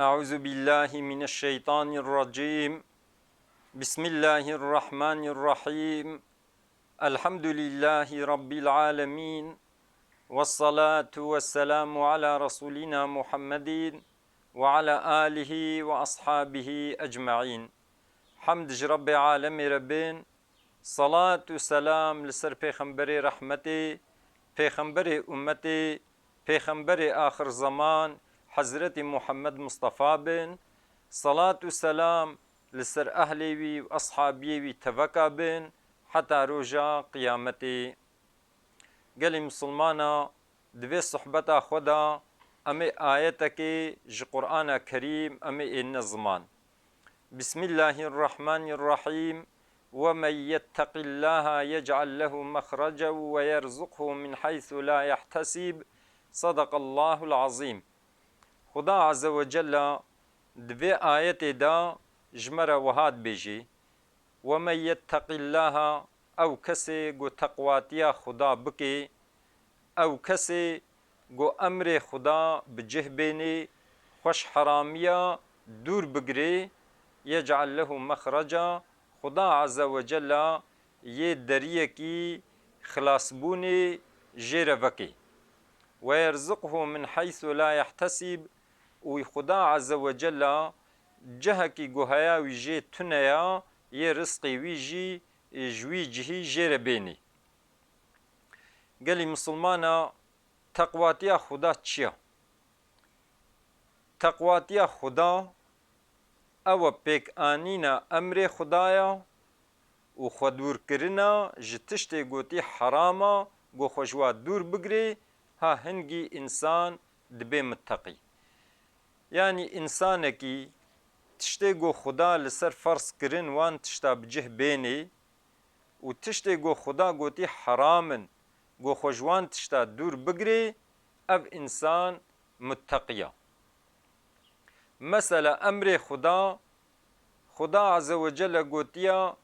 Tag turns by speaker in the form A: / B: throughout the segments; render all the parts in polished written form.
A: أعوذ بالله من الشيطان الرجيم. بسم الله الرحمن الرحيم. الحمد لله رب العالمين، والصلاة والسلام على رسولنا محمد وعلى آله وأصحابه أجمعين. حمد رب عالم ربين، صلاة وسلام لسر پیغمبر رحمتي، پیغمبر أمتي، پیغمبر آخر زمان حضرت محمد مصطفى بن. صلاة وسلام لسر أهلي وأصحابي تفكا بن حتى رجا قيامتي. قال مسلمانا دوي صحبتا خدا أمي آيتك جي قرآن كريم أمي النظمان. بسم الله الرحمن الرحيم. ومن يتق الله يجعل له مخرجا ويرزقه من حيث لا يحتسب. صدق الله العظيم. خدا عز وجل دوی آیت دا جمره وهاد بیجی ومن يتق الله او کسی گو تقواتیا خدا بکی، او کسی گو امر خدا بجه بینی، خوش حرامیا دور بگری، یجعل له مخرجا، خدا عز وجل یه دریه کی خلاصبونی جیر وکی، ويرزقه من حيث لا يحتسب، و خدا عز وجل جهه کی گوهیا وی جی تنیا یه رزقی وی جی جوی جهی جیر بینی. گلی مسلمانا تقواتیا خدا چیه؟ تقواتیا خدا او پیک آنینا امر خدایا و خودور کرنا جتشت گوتی حراما گو خوشوا دور بگری، ها هنگی انسان دبی متقی. یعنی انسان کی تشتی گو خدا لسر فرض کرن وان تشتا بجه بینی و تشتی گو خدا گوتی حرامن گو خوشوان تشتا دور بگری، اف انسان متقیه. مثلا امر خدا عز وجل گوتیا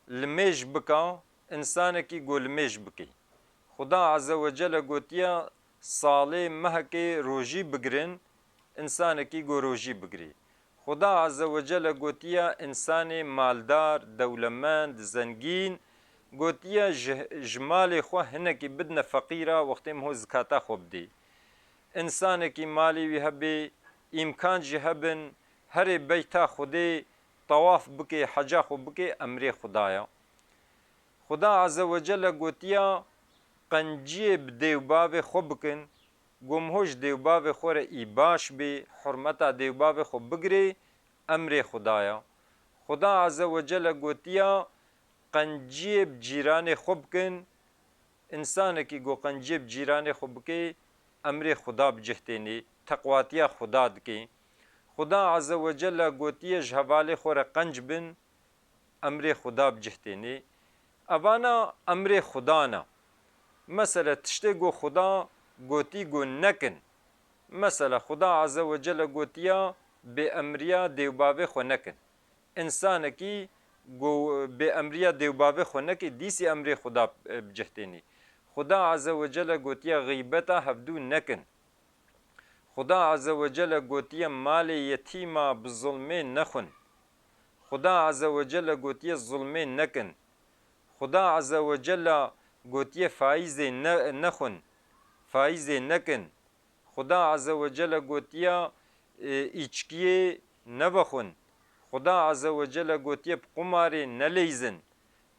A: لمیش بکا، انسان کی گو لمیش بکی. خدا عز وجل گوتیا ساله مهکی روژی بگرن، انسان کی گو روژی بگری. خدا عز وجل گوتیا انسان مالدار دولمند زنگین گوتیا جمال خو هنکی بدن فقیره وقتی مهو زکاتا خوب دی. انسان کی مالی وی هبی امکان جه هبن هر بیتا خودی طواف بکی حجا خو بکی امر خدایا. خدا عز وجل گوتیا قنجی بدیو باو خو بکن، گمهوش دیو باو خور ای باش بی حرمتا دیو باو خو بگری، امر خدایا. خدا عز وجل گوتیا قنجیب جیران خوب کن، انسان کی گو قنجیب جیران خوب کی امر خدا بجهتینی، تقواتیا خدا دکی. خدا عز وجل گوتیا جهوال خور قنج بن، امر خدا بجهتینی. اوانا امر خدا نا مثلا تشتی گو خدا گوتی گو نکن. مثلا خدا عز وجل گوتیا به امریا دیوباوه خو نکن، انسان کی گو به امریا دیوباوه خو نکی دیسی امر خدا بجهتینی. خدا عز وجل گوتیا غیبتا هفدو نکن. خدا عز وجل گوتیا مال یتیما بظلمه نخون. خدا عز وجل گوتیا ظلمه نکن. خدا عز وجل گوتیا فائز نخون، فائز نکن. خدا عز وجل گوتیا ایچکی نبخون. خدا عز وجل گوتیا قمار نلیزن.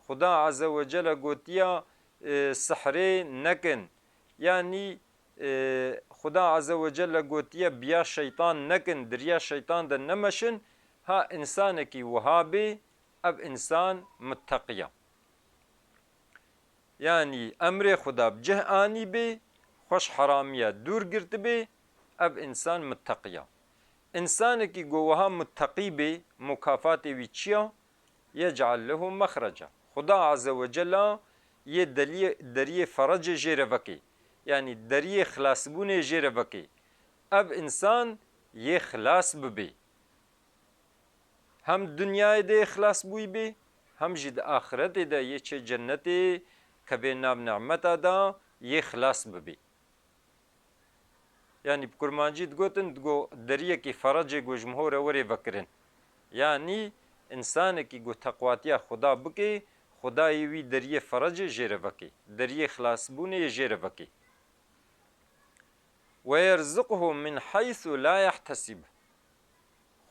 A: خدا عز وجل گوتیا سحره نکن. یعنی خدا عز وجل گوتیا بیا شیطان نکن، دریا شیطان ده نمشن، ها انسان کی وهابی اب انسان متقیه. یعنی امر خدا بجه آنی بی، خوش حرامیه دور گرت بی، اب انسان متقیه. انسان کی گوها متقی بی مکافات وی چیا؟ یجعل له مخرجا. خدا عز وجل یه دریه فرج جیر وکی، یعنی دریه خلاصبون جیر وکی، اب انسان یه خلاص ببی، هم دنیای ده خلاص بوی بی، هم جد آخرت ده یه چه جنتی که به نام نعمت دا یه خلاص ببی. يعني بكرمانجي تقولن تقو دريكي فرج جو جمهور وري فكرن يعني انسانك جو تقواتيا خدا بكي خدای وی دریه فرج جرفکی دریه خلاص بونه جرفکی ويرزقه من حيث لا يحتسب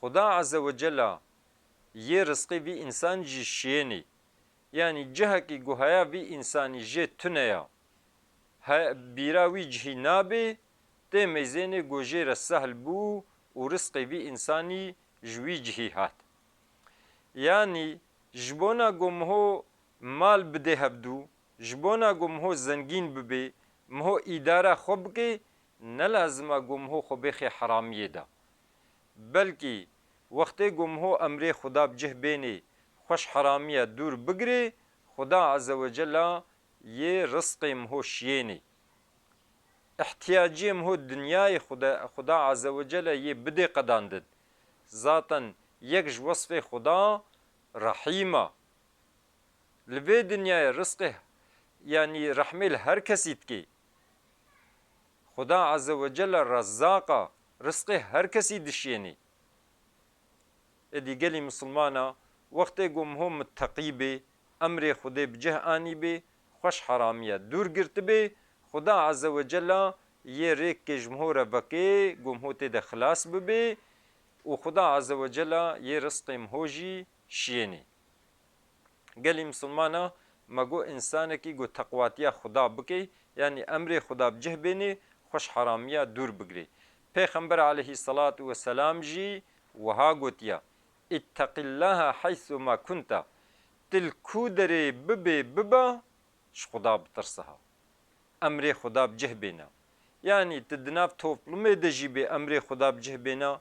A: خدا عز وجل یه رزقی وی انسان جی شینی yani cihekî guhaya vî insanî jê tune ya bîra wî cihî nabe tê mêzênê got jê re sehl bû û rizqê vî insanî ji wî cihî hat. Yani ji bona ku miho mal bide hebdû, ji bona ku miho zengîn bibe, miho îdara xwe bike, ne lazim e ku miho xwe bêxe heramiyê de. Belkî wextê ku miho emrê Xuda bi cih bêne xweş heramiye dûr bigire Xuda Azze ve Cella yê rizqê miho şiyêne. İhtiyacê miho dinyayê Xuda Azze ve Cella yê bidê qedandin. Zaten yek ji wesfê Xuda Rahîma. Li vê dinyayê rizqê yani rehmê li her kesî dike. Xuda Azze ve Cella Rezzaqa rizqê her kesî dişêne. Êdî gelî Müslümana wextê ku miho muttaqî bê emrê Xwedê bi cih anî bê xweş heramiye dûr girtibê Xuda Azze ve Cella yê rêkê ji miho re vekê ku miho tê de xilas bibe û Xuda Azze ve Cella yê rizqê miho jî şiyêne. Gelî Müslümana me got insanekî ku teqwatiya Xuda bike yani emrê Xuda bi cih bêne xweş heramiya dûr bigire. Pêxember aleyhissalatu vesselam jî wiha gotiya İttaqillaha haythuma kunta til ku derê bibe biba ji Xuda bitirsiha. Emrê Xuda bi cih bêne. Yani tu di nav toplumê de jî bê emrê Xuda bi cih bêne,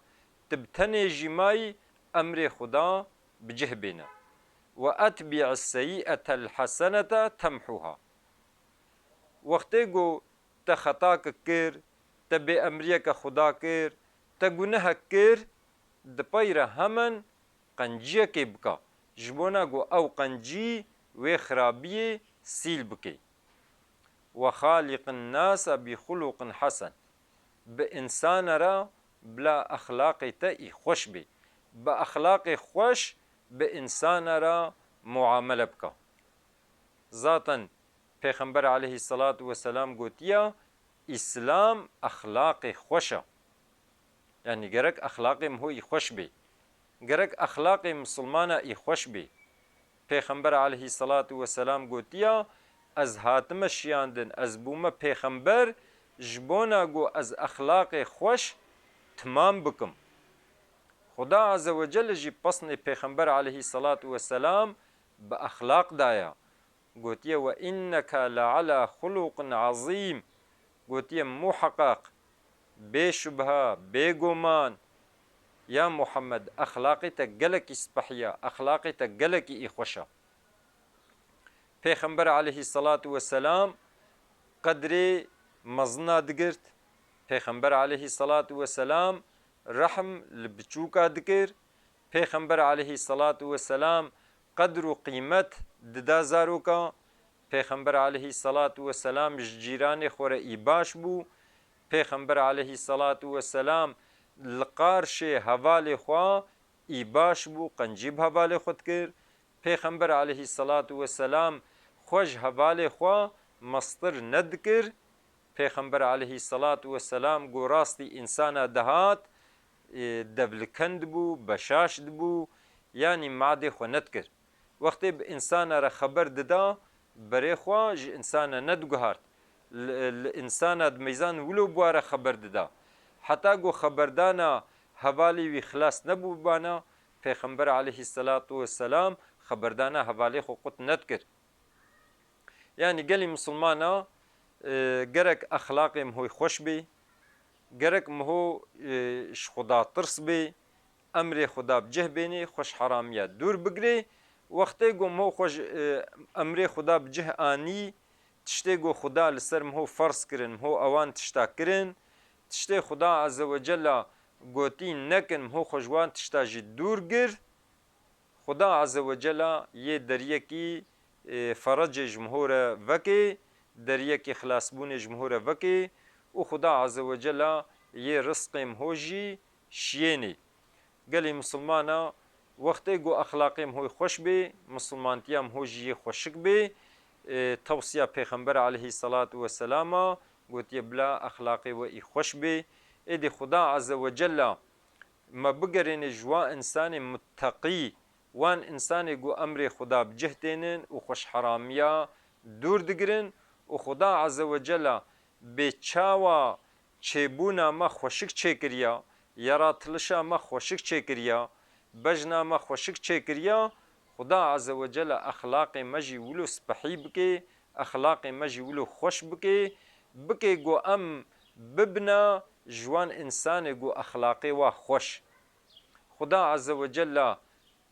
A: tu bi tenê jî mayî emrê Xuda bi cih bêne. Ve etbi'i seyyi'atel hasenete temhuha. Wextê ku te xetakek kir, te bêemriyeke Xuda kir, te gunehek kir, di pey re hemen qenciyekê bike. Ji bona ku ew qencî wê xirabiyê sîl bike. وخالق الناس بخلق حسن به انسان را بلا اخلاق تئی خوش be به اخلاق خوش به انسان را معامله بکا ذاتن پیغمبر علیه الصلاة والسلام گوتیا اسلام اخلاق خوشه yani gerek اخلاق مهو خوش بی gerek اخلاق مسلمان ای خوش بی پیغمبر علیه الصلاة والسلام گوتیا از هاتمه شیاندن از بومه پیغمبر جبونا گو از اخلاق خوش تمام بکم خدا عز و جل جی پسن پیغمبر علیه الصلاة والسلام با اخلاق دایا گوتیه و انک لعلا خلق عظیم گوتیه محقق بے شبهه بے گمان یا محمد اخلاقی تا گلکی سپحیه اخلاقی تا گلکی ای خوشه پیغمبر علیه الصلاة والسلام قدری مزنا دگرت پیغمبر علیه الصلاة والسلام رحم لبچوکا دگر پیغمبر علیه الصلاة والسلام قدر و قیمت ددا زاروکا پیغمبر علیه الصلاة والسلام جیران خور ایباش بو پیغمبر علیه الصلاة والسلام لقارش حوال خوا ایباش بو قنجیب حوال خود کر پیغمبر علیه الصلاة والسلام خوش حوال خوا مستر ند کر پیغمبر علیه الصلاة والسلام گو راستی انسان دهات دبلکند بو بشاشد بو یعنی معده خو ند کر وقتی به انسان را خبر ددا بری خوا ج انسان ند گهارد الانسان میزان ولو بواره خبر ددا حتی گو خبردانا حوالی وی خلاص نبو بانا پیغمبر علیه الصلاة والسلام خبردانا حوالی خو قط ند کر yani gelî Müslümana gerek اخلاقê miho xweş bê gerek miho ji Xuda tirs bê emrê Xuda bi cih bêne xweş heramiye dûr bigire wextê ku miho xwe emrê Xuda bi cih anî tiştê ku Xuda li ser miho ferz kirin miho ewan tişta kirin tiştê Xuda Azze ve Cella gotî nekin miho xwe ji wan tişta jî dûr gir Xuda Azze ve Cella yê deryekî فرج جمهور وکی در یک خلاص bone جمهور وکی و خدا عز و جل یه رزقیم هوجی شیێنی گەلی مسلمانە وەختەی گۆ ئەخلاقیم هۆی خۆش بێ مسلمانتیام هۆژی خۆشک بێ تەوسیا پێخەمبەر عەلەیهی سەڵات وەسەلامە گوتیە بلا ئەخلاقی وەئی خۆش بێ ئێدی خوددا عەزە وەجەلە ما بگەرێنێ ژوا ئینسانی متەقی وان ئینسانی گۆ ئەمرێ خوددا بجهتێنن و خۆش حەرامیە دوور دگرن و خوددا عەزە وەجەلە بێچاوە چێبوونا مە خۆشک چێکریە یاڕاتلشا مە خۆشک چێکریە بەژنا مە خۆشک چێکریە خوددا عەزە وەجەلە ئەخلاقی مەژی ولو سپەحی بکێ ئەخلاقی مەژی ولو خۆش بکێ گۆ ئەم ببنە جوان ئینسانێ گۆ ئەخلاقی وا خۆش خوددا عەزە وەجەلە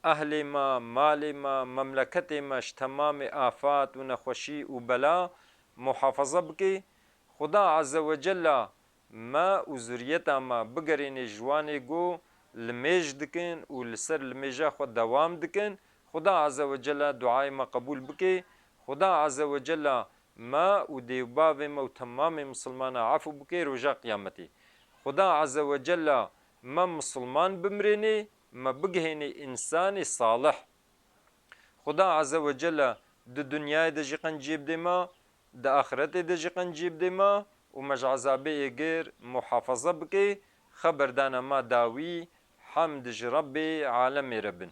A: ئەهلێ مە مالێ مە مەملەکەتێ مەش تەمامی ئافات و نەخۆشی و بەلا محافەزە بکێ خوددا عەزە وەجەلە ما و زوریەتا مە بگەرێنێ ژوانێ گۆ لمێژ دکن و لەسەر لمێژا خۆ دەوام دکن خوددا عەزە وەجەلە دوعای مە قبول بکێ خوددا عەزە وەجەلە ما و دێوباوێ مە و تەمامی مسلمانە عەفو بکێ ڕۆژا قیامەتێ خوددا عەزە وەجەلە ما مسلمان بمرێنێ ما بگهێنێ ئینسانی صالح خوددا عەزە وەجەلە di dunyayê de jî qencî bidê me di axiretê de jî qencî bidê me û me ji ezabeyê gêr muhafeze bike xeberdana me dawî hemd ji Rebbê alemê re bin